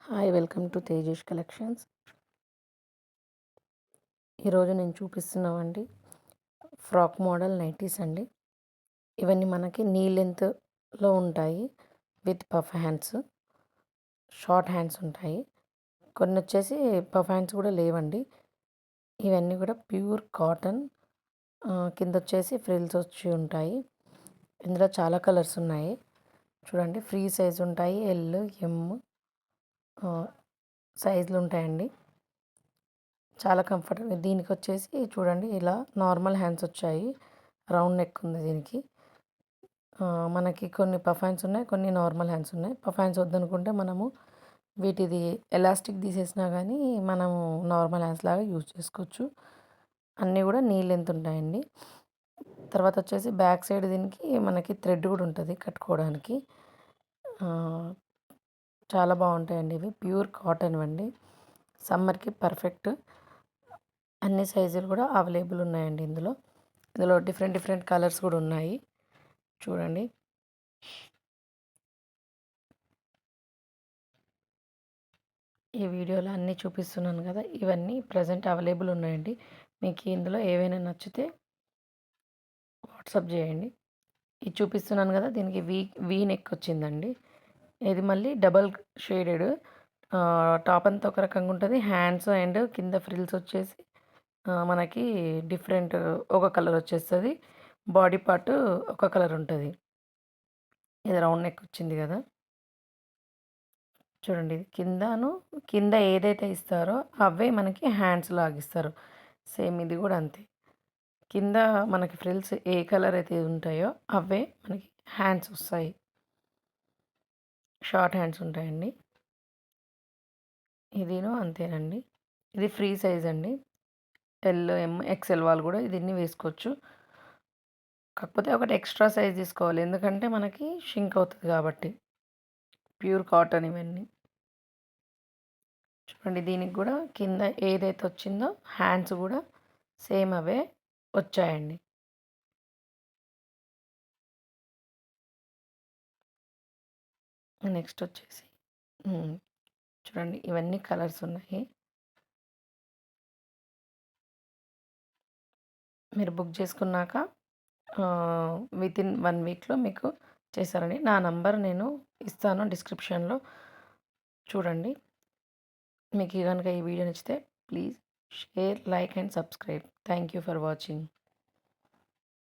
Hi welcome to Tejesh collections. ఈరోజు నేను చూపిస్తున్నామండి frock model nighties అండి. ఇవన్నీ మనకి నీ లెంత్లో ఉంటాయి with puff hands, short hands ఉంటాయి. కొన్ని వచ్చేసి పఫ్ హ్యాండ్స్ కూడా లేవండి. ఇవన్నీ కూడా ప్యూర్ కాటన్. కింద వచ్చేసి ఫ్రిల్స్ వచ్చి ఉంటాయి. ఇందులో చాలా కలర్స్ ఉన్నాయి. చూడండి, ఫ్రీ సైజ్ ఉంటాయి, ఎల్, ఎమ్ సైజులు ఉంటాయండి. చాలా కంఫర్టబుల్. దీనికి వచ్చేసి చూడండి, ఇలా నార్మల్ హ్యాండ్స్ వచ్చాయి. రౌండ్ నెక్ ఉంది దీనికి. మనకి కొన్ని పఫ్ హ్యాండ్స్ ఉన్నాయి, కొన్ని నార్మల్ హ్యాండ్స్ ఉన్నాయి. పఫ్ హ్యాండ్స్ వద్దనుకుంటే మనము వీటిది ఎలాస్టిక్ తీసేసినా కానీ మనము నార్మల్ హ్యాండ్స్ లాగా యూజ్ చేసుకోవచ్చు. అన్నీ కూడా నీ లెంత్ ఉంటాయండి. తర్వాత వచ్చేసి బ్యాక్ సైడ్ దీనికి మనకి థ్రెడ్ కూడా ఉంటుంది కట్టుకోవడానికి. చాలా బాగుంటాయండి. ఇవి ప్యూర్ కాటన్ అండి. సమ్మర్కి పర్ఫెక్ట్. అన్ని సైజులు కూడా అవైలబుల్ ఉన్నాయండి ఇందులో డిఫరెంట్ డిఫరెంట్ కలర్స్ కూడా ఉన్నాయి. చూడండి, ఈ వీడియోలో అన్నీ చూపిస్తున్నాను కదా, ఇవన్నీ ప్రజెంట్ అవైలబుల్ ఉన్నాయండి. మీకు ఇందులో ఏవైనా నచ్చితే వాట్సాప్ చేయండి. ఇది చూపిస్తున్నాను కదా, దీనికి వీ నెక్ వచ్చిందండి. ఇది మళ్ళీ డబల్ షేడెడ్. టాప్ అంతా ఒక రకంగా ఉంటుంది. హ్యాండ్స్ అండ్ కింద ఫ్రిల్స్ వచ్చేసి మనకి డిఫరెంట్ ఒక కలర్ వచ్చేస్తుంది. బాడీ పార్ట్ ఒక కలర్ ఉంటుంది. ఇది రౌండ్ నెక్ వచ్చింది కదా. చూడండి, ఇది కింద ఏదైతే ఇస్తారో అవే మనకి హ్యాండ్స్ లాగిస్తారు. సేమ్ ఇది కూడా అంతే. కింద మనకి ఫ్రిల్స్ ఏ కలర్ అయితే ఉంటాయో అవే మనకి హ్యాండ్స్ వస్తాయి. షార్ట్ హ్యాండ్స్ ఉంటాయండి. ఇదిను అంతేనండి. ఇది ఫ్రీ సైజ్ అండి. ఎల్, ఎమ్, ఎక్స్ఎల్ వాళ్ళు కూడా దీన్ని వేసుకోవచ్చు. కాకపోతే ఒకటి ఎక్స్ట్రా సైజ్ తీసుకోవాలి, ఎందుకంటే మనకి షింక్ అవుతుంది కాబట్టి. ప్యూర్ కాటన్ ఇవన్నీ. చూడండి, దీనికి కూడా కింద ఏదైతే వచ్చిందో హ్యాండ్స్ కూడా సేమ్ అవే వచ్చాయండి. నెక్స్ట్ వచ్చేసి చూడండి, ఇవన్నీ కలర్స్ ఉన్నాయి. మీరు బుక్ చేసుకున్నాక వితిన్ 1 వీక్లో మీకు చేశారండి. నా నంబర్ నేను ఇస్తాను డిస్క్రిప్షన్లో. చూడండి, మీకు కనుక ఈ వీడియో నచ్చితే please share, like and subscribe. Thank you for watching.